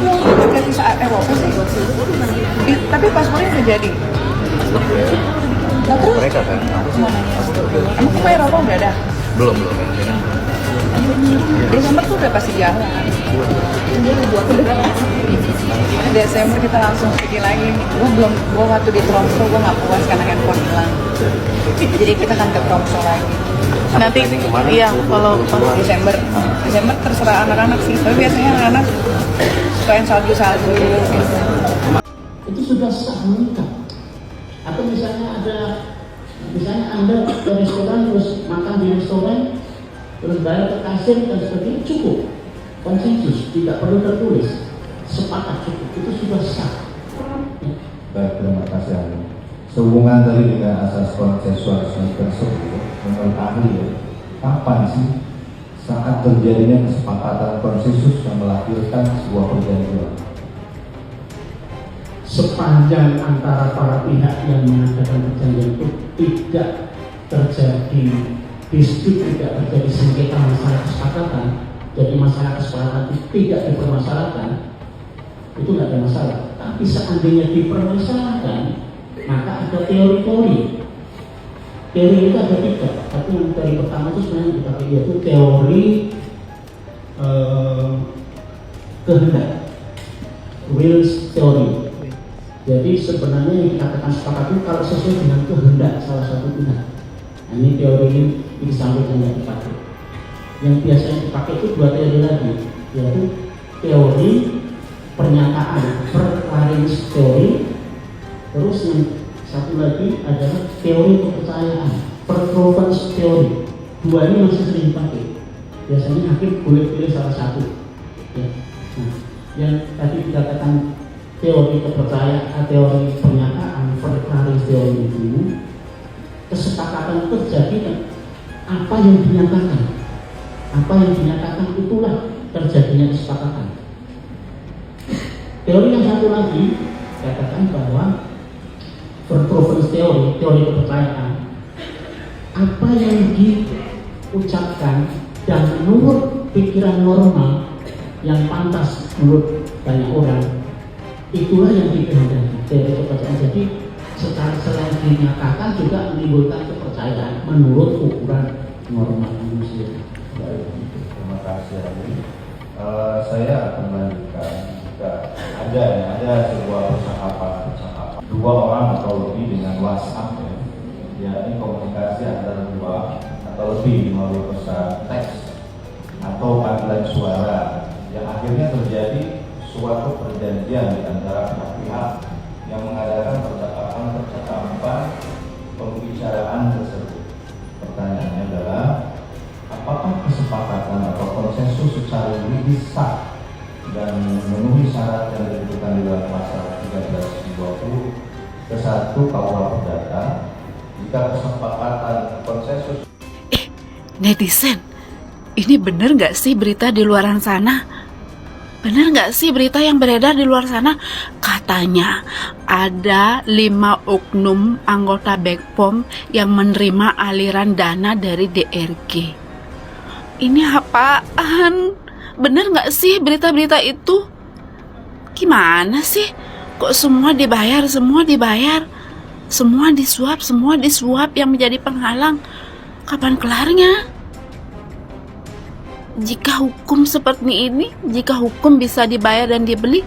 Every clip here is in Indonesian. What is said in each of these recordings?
belum ke visa Eropa sih. Tapi paspornya udah jadi. Nah terus? Mereka kan? Emang ke Eropa udah ada? Belum. Desember tuh udah pasti jalan. Desember kita langsung pergi lagi. Gue waktu di Tromso gue nggak puas karena handphone hilang. Jadi kita kan ke Tromso lagi. Nanti iya kalau Desember terserah anak-anak sih. Tapi biasanya anak-anak suka yang salju gitu. Itu sudah sah menikah. Atau misalnya Anda ke restoran terus makan di restoran terus bayar ke kasir dan sebagainya, cukup konsensus, tidak perlu tertulis, sepakat cukup, itu sudah sah. Baik, terima kasih ahli. Sehubungan tadi dengan asas konsensualisme tersebut, menurut ahli ya, kapan sih saat terjadinya kesepakatan konsensus yang melahirkan sebuah perjanjian? Sepanjang antara para pihak yang mengadakan perjanjian itu tidak terjadi dispute, tidak terjadi sengketa masalah kesepakatan, jadi masalah kesepakatan itu tidak dipermasalahkan, itu nggak ada masalah. Tapi seandainya dipermasalahkan, maka ada teori-teori. Teori itu ada tiga, tapi yang teori pertama itu sebenarnya dipakai, yaitu teori kehendak, wills theory. Jadi sebenarnya yang dikatakan sepakat itu kalau sesuai dengan kehendak salah satu pihak. Nah, ini teori ini disampaikan yang dipakai. Yang biasanya dipakai itu dua teori lagi, yaitu teori pernyataan, per-clarice theory. Terus yang satu lagi adalah teori kepercayaan, per-provence theory. Dua ini masih sering dipakai. Biasanya hakim boleh pilih salah satu. Ya. Nah, yang tadi dikatakan teori kepercayaan, teori pernyataan, per-clarice theory itu kesepakatan terjadi kan apa yang dinyatakan itulah terjadinya kesepakatan. Teori yang satu lagi katakan bahwa per-provence teori kepercayaan, apa yang diucapkan dan menurut pikiran normal yang pantas menurut banyak orang, itulah yang dikehendaki. Teori kepercayaan jadi secara selain dinyatakan juga menimbulkan kepercayaan menurut ukuran normal manusia. Baik, terima kasih ahli. Saya akan melanjutkan jika ada sebuah percakapan dua orang atau lebih dengan WhatsApp ya ini komunikasi antara dua atau lebih melalui pesan teks atau panggilan suara yang akhirnya terjadi suatu perjanjian di antara pihak yang mengadakan percakapan pembicaraan tersebut. Pertanyaannya adalah apakah kesepakatan atau konsensus secara yuridis sah dan memenuhi syarat yang disebutkan di dalam pasal 1320 ke-1 KUH Perdata jika kesepakatan konsensus. Netizen, ini bener nggak sih berita di luaran sana? Bener nggak sih berita yang beredar di luar sana? Katanya ada 5 oknum anggota BPOM yang menerima aliran dana dari DRG. Ini apaan? Bener nggak sih berita-berita itu? Gimana sih? Kok semua dibayar? Semua disuap yang menjadi penghalang. Kapan kelarnya? Jika hukum seperti ini, jika hukum bisa dibayar dan dibeli,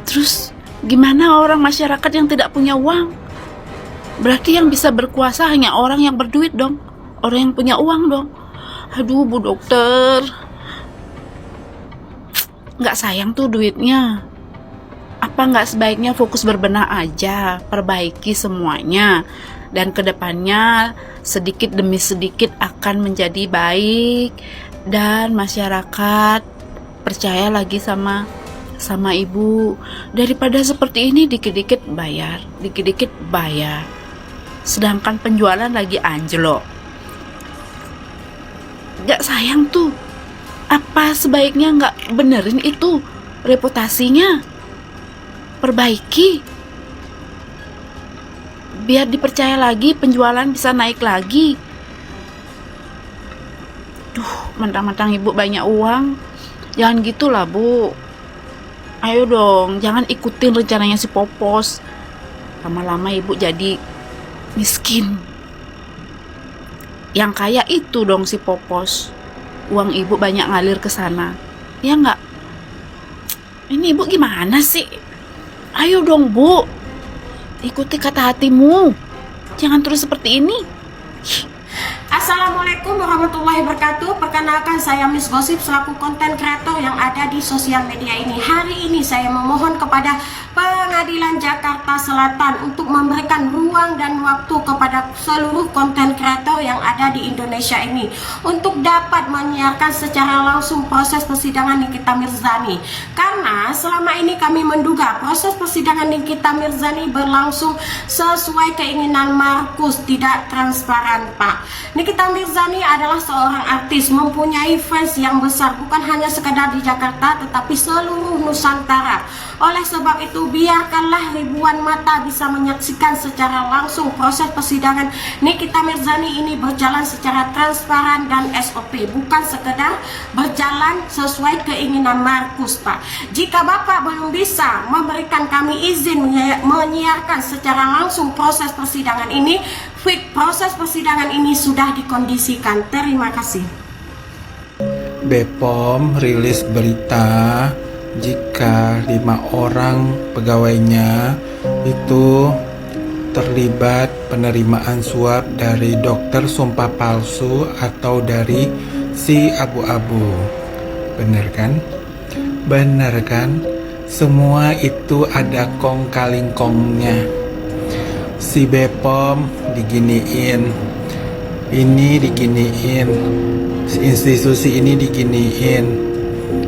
terus gimana orang masyarakat yang tidak punya uang? Berarti yang bisa berkuasa hanya orang yang berduit dong, orang yang punya uang dong. Aduh Bu Dokter, nggak sayang tuh duitnya. Apa nggak sebaiknya fokus berbenah aja, perbaiki semuanya, dan kedepannya sedikit demi sedikit akan menjadi baik. Dan masyarakat percaya lagi sama ibu, daripada seperti ini dikit-dikit bayar, sedangkan penjualan lagi anjlok. Gak sayang tuh. Apa sebaiknya gak benerin itu reputasinya, perbaiki biar dipercaya lagi, penjualan bisa naik lagi. Mentang-mentang ibu banyak uang, jangan gitulah Bu. Ayo dong, jangan ikutin rencananya si Popos. Lama-lama ibu jadi miskin. Yang kaya itu dong si Popos. Uang ibu banyak ngalir ke sana. Ya nggak? Ini ibu gimana sih? Ayo dong bu, ikuti kata hatimu. Jangan terus seperti ini. Assalamualaikum warahmatullahi wabarakatuh. Perkenalkan, saya Miss Gosip selaku konten kreator yang ada di sosial media ini. Hari ini saya memohon kepada Pengadilan Jakarta Selatan untuk memberikan ruang dan waktu kepada seluruh konten kreator yang ada di Indonesia ini untuk dapat menyiarkan secara langsung proses persidangan Nikita Mirzani. Karena selama ini kami menduga proses persidangan Nikita Mirzani berlangsung sesuai keinginan Markus, tidak transparan, Pak. Nikita Mirzani adalah seorang artis, mempunyai fans yang besar, bukan hanya sekedar di Jakarta tetapi seluruh Nusantara. Oleh sebab itu, biarkanlah ribuan mata bisa menyaksikan secara langsung proses persidangan Nikita Mirzani ini berjalan secara transparan dan SOP, bukan sekedar berjalan sesuai keinginan Markus, Pak. Jika Bapak belum bisa memberikan kami izin menyiarkan secara langsung proses persidangan ini, proses persidangan ini sudah dikondisikan. Terima kasih. BPOM rilis berita jika 5 orang pegawainya itu terlibat penerimaan suap dari dokter sumpah palsu atau dari si abu-abu. Bener kan? Bener kan? Semua itu ada kong kaling kongnya. Si BPOM diginiin, ini diginiin, institusi ini diginiin,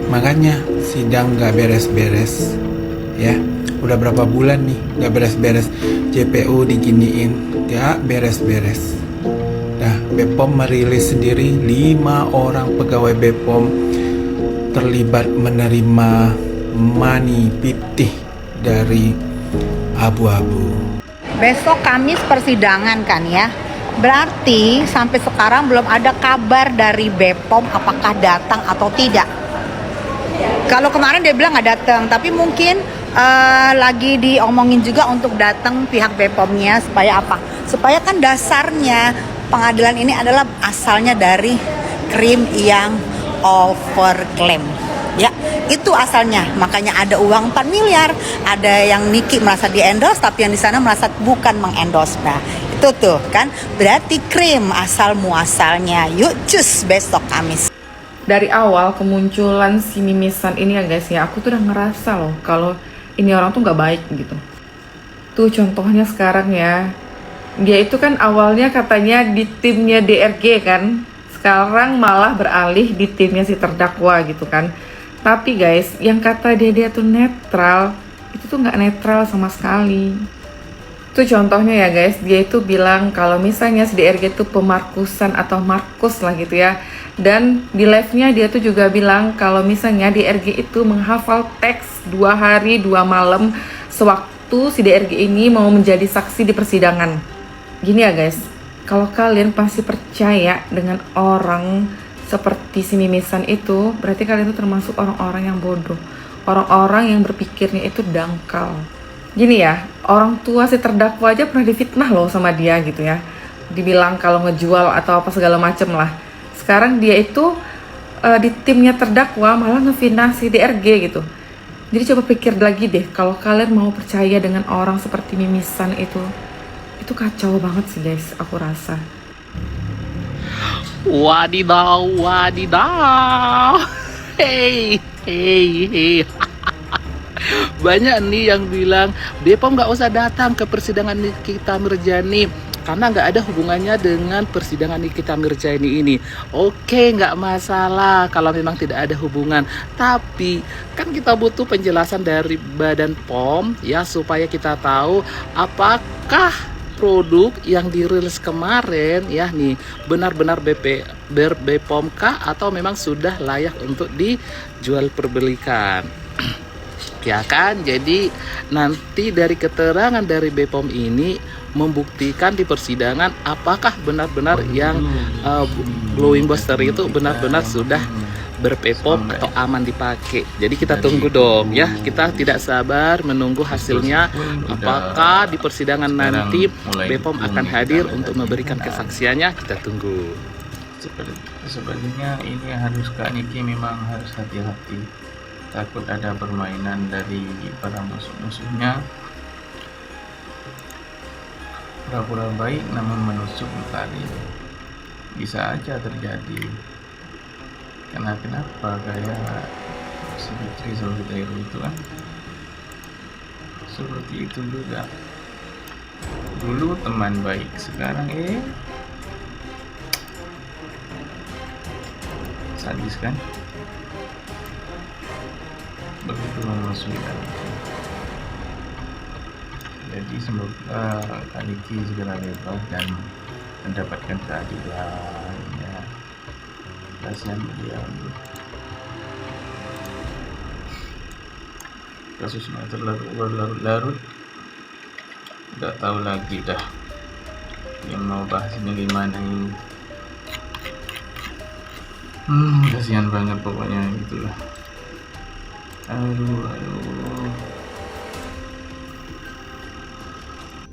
makanya sidang gak beres-beres. Ya, udah berapa bulan nih gak beres-beres. JPU diginiin, gak beres-beres. Nah, BPOM merilis sendiri 5 orang pegawai BPOM terlibat menerima money piptih dari abu-abu. Besok Kamis persidangan kan ya. Berarti sampai sekarang belum ada kabar dari BPOM apakah datang atau tidak. Kalau kemarin dia bilang nggak datang, tapi mungkin lagi diomongin juga untuk datang pihak BPOM-nya supaya apa? Supaya kan dasarnya pengadilan ini adalah asalnya dari krim yang overclaim. Ya, itu asalnya. Makanya ada uang 4 miliar, ada yang Niki merasa di-endorse tapi yang di sana merasa bukan meng-endorse. Nah, itu tuh kan berarti krim asal muasalnya. Yuk cus besok Kamis. Dari awal kemunculan si mimisan ini ya guys ya, aku tuh udah ngerasa loh kalau ini orang tuh nggak baik gitu. Tuh contohnya sekarang ya, dia itu kan awalnya katanya di timnya DRG kan, sekarang malah beralih di timnya si terdakwa gitu kan. Tapi guys, yang kata dia tuh netral, itu tuh nggak netral sama sekali. Itu contohnya ya guys, dia itu bilang kalau misalnya si DRG itu pemarkusan atau Markus lah gitu ya. Dan di live-nya dia tuh juga bilang kalau misalnya DRG itu menghafal teks 2 hari 2 malam sewaktu si DRG ini mau menjadi saksi di persidangan. Gini ya guys, kalau kalian pasti percaya dengan orang seperti si mimisan itu, berarti kalian itu termasuk orang-orang yang bodoh, orang-orang yang berpikirnya itu dangkal. Gini ya, orang tua si terdakwa aja pernah difitnah loh sama dia gitu ya, dibilang kalau ngejual atau apa segala macem lah. Sekarang dia itu di timnya terdakwa malah ngefitnah si DRG gitu. Jadi coba pikir lagi deh, kalau kalian mau percaya dengan orang seperti mimisan itu kacau banget sih guys, aku rasa. Wadidaw, wadidaw. Hey. Banyak nih yang bilang BPOM nggak usah datang ke persidangan Nikita Mirzani karena nggak ada hubungannya dengan persidangan Nikita Mirzani ini. Oke, nggak masalah kalau memang tidak ada hubungan, tapi kan kita butuh penjelasan dari Badan POM ya, supaya kita tahu apakah produk yang dirilis kemarin ya nih benar-benar BPOM kah atau memang sudah layak untuk dijual perbelikan. Ya kan, jadi nanti dari keterangan dari BPOM ini membuktikan di persidangan apakah benar-benar yang glowing booster itu benar-benar sudah ber-Bepom atau aman dipakai. Jadi kita tunggu dong ya, kita tidak sabar menunggu hasilnya apakah di persidangan nanti Bepom akan hadir untuk memberikan kesaksiannya. Kita tunggu. Sebenarnya ini harus Kak Niki memang harus hati-hati, takut ada permainan dari para musuh-musuhnya, pura-pura baik namun menusuk tali, bisa aja terjadi. Kenapa kayak si Fitri Solidero itu kan seperti itu juga, dulu teman baik, sekarang sadis kan, begitu memusuhkan. Jadi semoga Kaniki segera bebas dan mendapatkan keadilan ya. Kasihan beliau, kasusnya terlalu berlarut-larut, nggak tahu lagi dah yang mau bahas ini gimana ini. Kasihan banget pokoknya, gitulah. Aduh